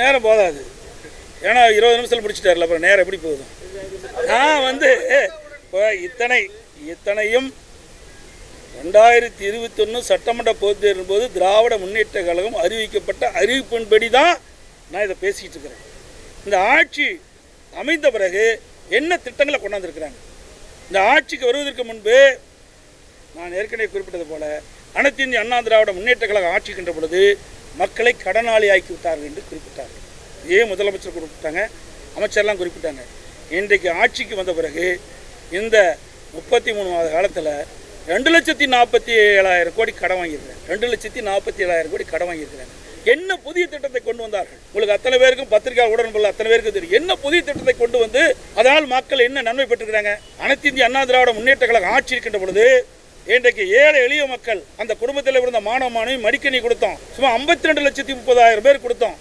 நேரம் போதாது. ஏன்னா 20 நிமிஷத்தில் முடிச்சுட்டார்ல, அப்புறம் நேரம் எப்படி போகுது? நான் இப்போ இத்தனையும் 2021 சட்டமன்ற பொதுத் தேர்தலின் போது திராவிட முன்னேற்ற கழகம் அறிவிக்கப்பட்ட அறிவிப்பின்படி தான் நான் இதை பேசிக்கிட்டு இருக்கிறேன். இந்த ஆட்சி அமைந்த பிறகு என்ன திட்டங்களை கொண்டாந்துருக்கிறாங்க? இந்த ஆட்சிக்கு வருவதற்கு முன்பு நான் ஏற்கனவே குறிப்பிட்டது போல அனைத்து இந்திய அண்ணா திராவிட முன்னேற்ற கழகம் ஆட்சிக்கின்ற பொழுது மக்களை கடனாளி ஆக்கி விட்டார்கள் என்று குறிப்பிட்டார்கள். முதலமைச்சர் குறிப்பிட்டாங்க, அமைச்சர்லாம் குறிப்பிட்டாங்க. இன்றைக்கு ஆட்சிக்கு வந்த பிறகு இந்த 33 மாத காலத்தில் 2,47,000 கோடி கடன் வாங்கியிருக்கிறாங்க. 2,47,000 கோடி கடன் வாங்கியிருக்கிறாங்க. என்ன புதிய திட்டத்தை கொண்டு வந்தார்கள்? உங்களுக்கு அத்தனை பேருக்கும் பத்திரிகை உடன்படல அத்தனை பேருக்கு தெரியும். என்ன புதிய திட்டத்தை கொண்டு வந்து அதனால் மக்கள் என்ன நன்மை பெற்றிருக்கிறாங்க? அனைத்து இந்திய அண்ணா திராவிட முன்னேற்ற கழகம் ஆட்சி இருக்கின்ற பொழுது இன்றைக்கு ஏழை எளிய மக்கள், அந்த குடும்பத்தில் இருந்த மாணவ மாணவி மடிக்கணி கொடுத்தோம். சும்மா 52,30,000 பேர் கொடுத்தோம்.